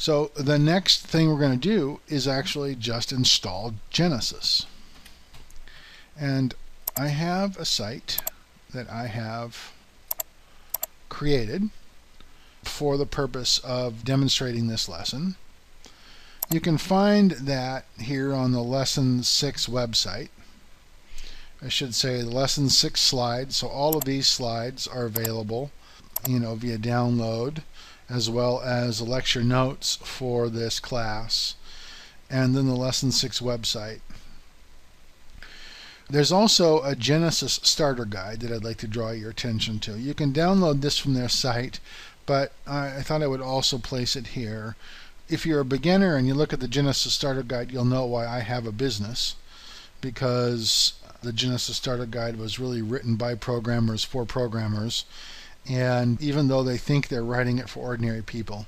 So the next thing we're going to do is actually just install Genesis. And I have a site that I have created for the purpose of demonstrating this lesson. You can find that here on the Lesson 6 website. I should say the Lesson 6 slides. So all of these slides are available, via download, as well as the lecture notes for this class, and then the Lesson 6 website. There's also a Genesis starter guide that I'd like to draw your attention to. You can download this from their site, but I thought I would also place it here. If you're a beginner and you look at the Genesis starter guide, you'll know why I have a business, because the Genesis starter guide was really written by programmers for programmers, and even though they think they're writing it for ordinary people,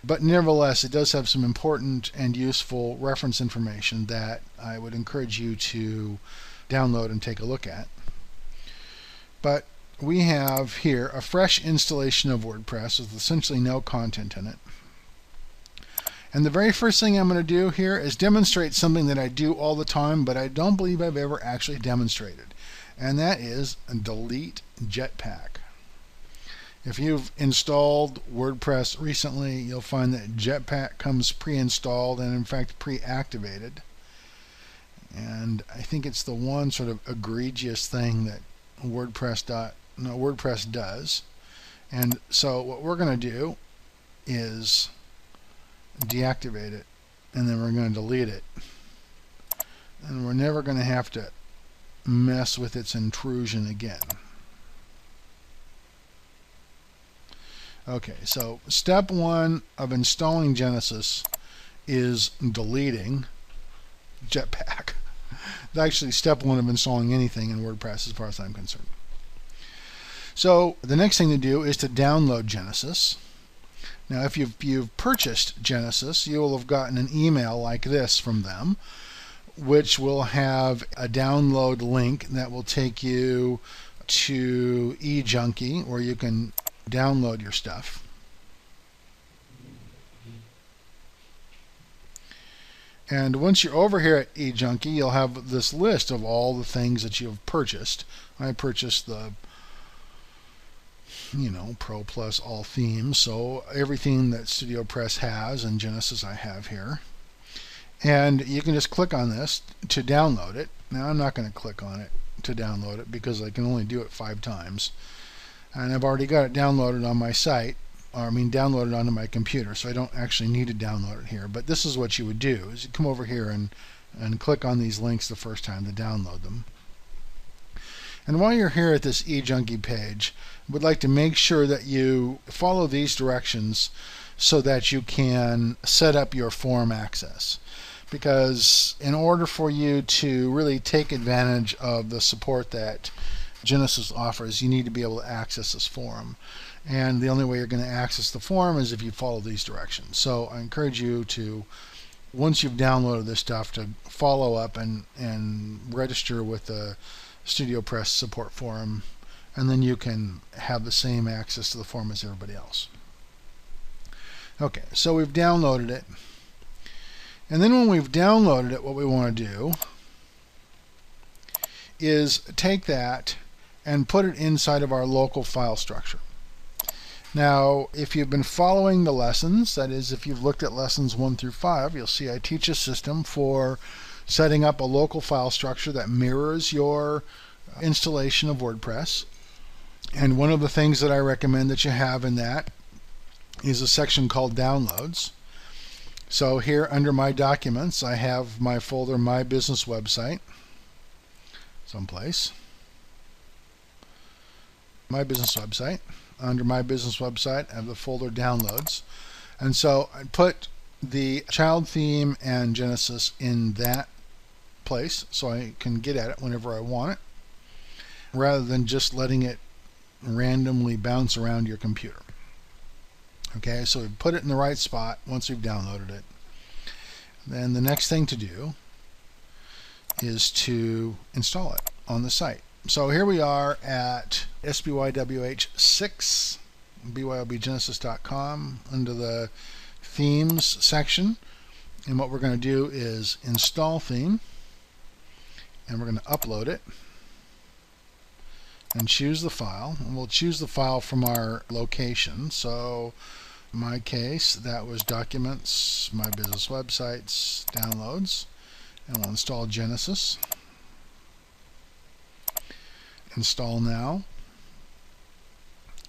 but nevertheless it does have some important and useful reference information that I would encourage you to download and take a look at. But we have here a fresh installation of WordPress with essentially no content in it. And the very first thing I'm going to do here is demonstrate something that I do all the time, but I don't believe I've ever actually demonstrated, and that is delete Jetpack. If you've installed WordPress recently, you'll find that Jetpack comes pre-installed and in fact pre-activated. And I think it's the one sort of egregious thing that WordPress does. And so what we're going to do is deactivate it, and then we're going to delete it. And we're never going to have to mess with its intrusion again. Okay, so step one of installing Genesis is deleting Jetpack. It's actually step one of installing anything in WordPress as far as I'm concerned. So the next thing to do is to download Genesis. Now if you've purchased Genesis, you will have gotten an email like this from them, which will have a download link that will take you to eJunkie, where you can download your stuff. And once you're over here at eJunkie, you'll have this list of all the things that you've purchased. I purchased the Pro Plus all themes, so everything that StudioPress has and Genesis I have here. And you can just click on this to download it. Now I'm not going to click on it to download it because I can only do it 5 times. And I've already got it downloaded on my site, downloaded onto my computer, so I don't actually need to download it here. But this is what you would do, is you come over here and click on these links the first time to download them. And while you're here at this eJunkie page, I would like to make sure that you follow these directions so that you can set up your forum access. Because in order for you to really take advantage of the support that Genesis offers, you need to be able to access this forum. And the only way you're going to access the forum is if you follow these directions. So I encourage you to, once you've downloaded this stuff, to follow up and register with the StudioPress support forum, and then you can have the same access to the forum as everybody else. Okay, so we've downloaded it. And then when we've downloaded it, what we want to do is take that and put it inside of our local file structure. Now, if you've been following the lessons, that is, if you've looked at lessons 1 through 5, you'll see I teach a system for setting up a local file structure that mirrors your installation of WordPress. And one of the things that I recommend that you have in that is a section called Downloads. So here under my documents, I have my folder My Business Website someplace. My Business Website. Under My Business Website, I have the folder Downloads. And so I put the child theme and Genesis in that place so I can get at it whenever I want it, rather than just letting it randomly bounce around your computer. Okay, so we put it in the right spot once we've downloaded it. Then the next thing to do is to install it on the site. So here we are at SBYWH6, BYOBgenesis.com, under the themes section, and what we're going to do is install theme, and we're going to upload it and choose the file, and we'll choose the file from our location. So in my case, that was Documents, My Business Websites, Downloads, and we'll install Genesis. Install now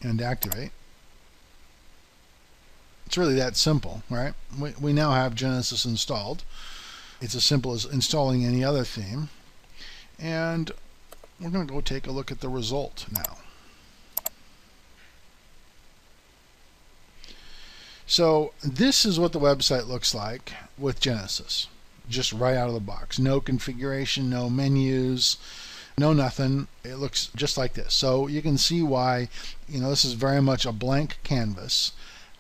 and activate. It's really that simple, right? We now have Genesis installed. It's as simple as installing any other theme, and we're going to go take a look at the result now. So this is what the website looks like with Genesis, just right out of the box. No configuration, no menus, no nothing. It looks just like this. So you can see why, this is very much a blank canvas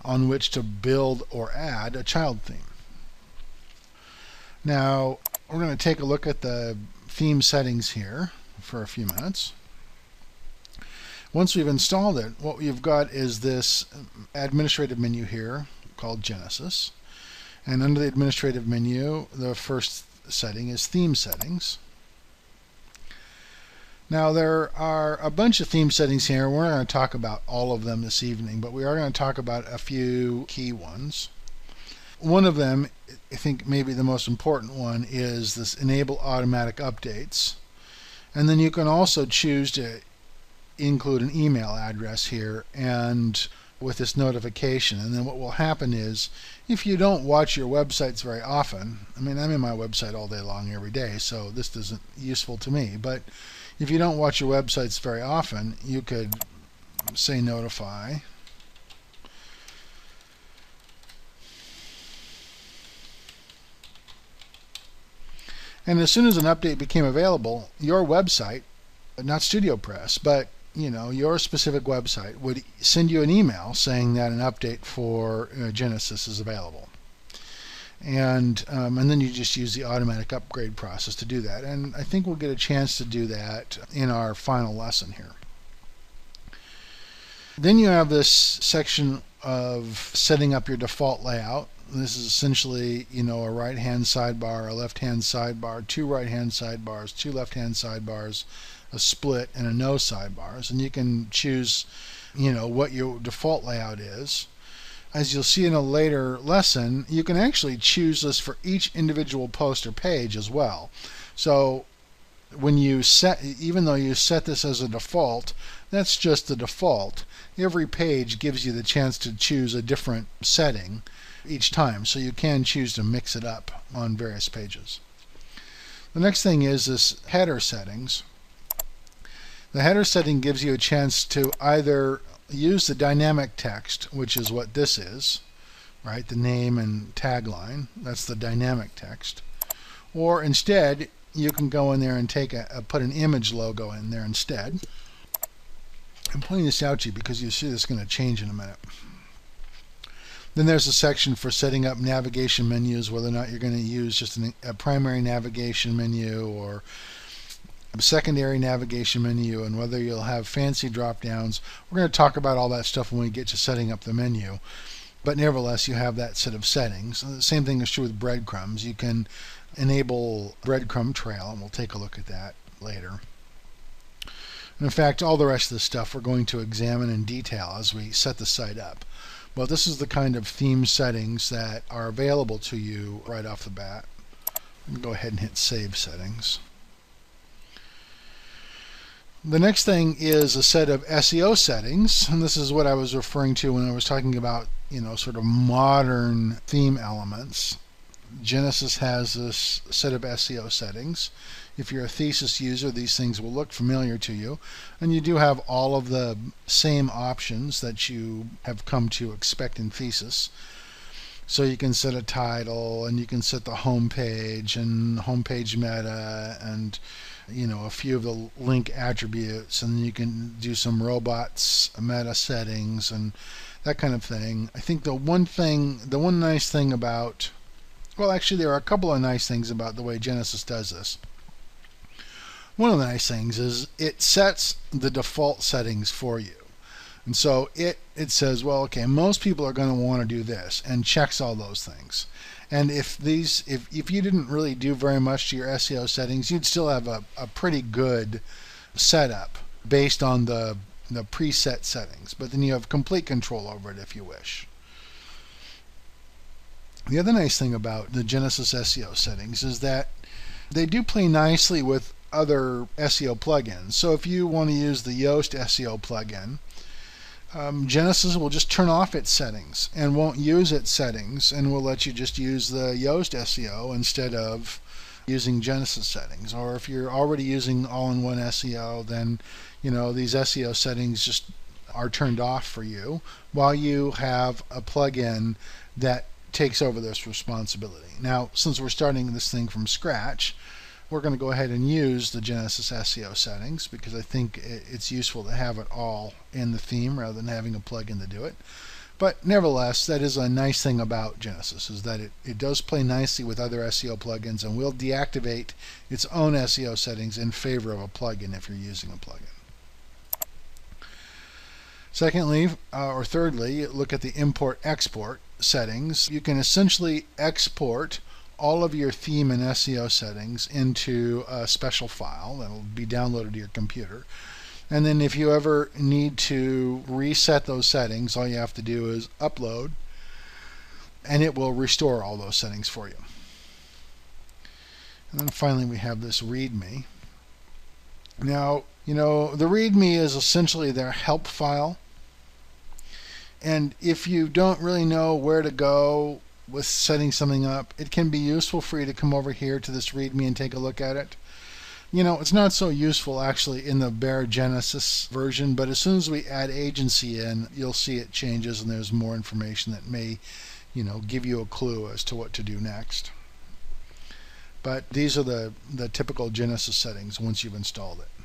on which to build or add a child theme. Now we're going to take a look at the theme settings here for a few minutes. Once we've installed it, what we've got is this administrative menu here called Genesis, and under the administrative menu, the first setting is theme settings. Now there are a bunch of theme settings here. We're not going to talk about all of them this evening, but we are going to talk about a few key ones. One of them, I think maybe the most important one, is this enable automatic updates. And then you can also choose to include an email address here and with this notification. And then what will happen is, if you don't watch your websites very often, I'm in my website all day long every day, so this isn't useful to me, but if you don't watch your websites very often, you could say notify. And as soon as an update became available, your website, not StudioPress, but your specific website would send you an email saying that an update for Genesis is available. And then you just use the automatic upgrade process to do that. And I think we'll get a chance to do that in our final lesson here. Then you have this section of setting up your default layout. This is essentially, a right-hand sidebar, a left-hand sidebar, two right-hand sidebars, two left-hand sidebars, a split, and a no sidebars. And you can choose, what your default layout is. As you'll see in a later lesson, you can actually choose this for each individual post or page as well. So when even though you set this as a default, that's just the default. Every page gives you the chance to choose a different setting each time, so you can choose to mix it up on various pages. The next thing is this header settings. The header setting gives you a chance to either use the dynamic text, which is what this is, right? The name and tagline, that's the dynamic text. Or instead, you can go in there and put an image logo in there instead. I'm pointing this out to you because you see this is going to change in a minute. Then there's a section for setting up navigation menus, whether or not you're going to use just a primary navigation menu or a secondary navigation menu, and whether you'll have fancy drop downs. We're going to talk about all that stuff when we get to setting up the menu, but nevertheless you have that set of settings. And the same thing is true with breadcrumbs. You can enable breadcrumb trail, and we'll take a look at that later. And in fact, all the rest of the stuff we're going to examine in detail as we set the site up. Well, this is the kind of theme settings that are available to you right off the bat. I'm going to go ahead and hit Save Settings. The next thing is a set of SEO settings, and this is what I was referring to when I was talking about, sort of modern theme elements. Genesis has this set of SEO settings. If you're a thesis user, these things will look familiar to you, and you do have all of the same options that you have come to expect in thesis. So you can set a title, and you can set the home page and homepage meta, and a few of the link attributes, and you can do some robots meta settings and that kind of thing. I think the one nice thing about, well, actually there are a couple of nice things about the way Genesis does this. One of the nice things is it sets the default settings for you. And so it says, well, okay, most people are going to want to do this, and checks all those things. And if you didn't really do very much to your SEO settings, you'd still have a pretty good setup based on the preset settings. But then you have complete control over it if you wish. The other nice thing about the Genesis SEO settings is that they do play nicely with other SEO plugins. So if you want to use the Yoast SEO plugin, Genesis will just turn off its settings and won't use its settings, and will let you just use the Yoast SEO instead of using Genesis settings. Or if you're already using all-in-one SEO, then these SEO settings just are turned off for you while you have a plugin that takes over this responsibility. Now, since we're starting this thing from scratch, we're going to go ahead and use the Genesis SEO settings because I think it's useful to have it all in the theme rather than having a plugin to do it. But nevertheless, that is a nice thing about Genesis, is that it does play nicely with other SEO plugins and will deactivate its own SEO settings in favor of a plugin if you're using a plugin. Secondly, or thirdly, look at the import-export settings. You can essentially export all of your theme and SEO settings into a special file that will be downloaded to your computer. And then if you ever need to reset those settings, all you have to do is upload, and it will restore all those settings for you. And then finally we have this README. Now, the README is essentially their help file. And if you don't really know where to go with setting something up, it can be useful for you to come over here to this README and take a look at it. It's not so useful actually in the bare Genesis version, but as soon as we add agency in, you'll see it changes and there's more information that may, give you a clue as to what to do next. But these are the typical Genesis settings once you've installed it.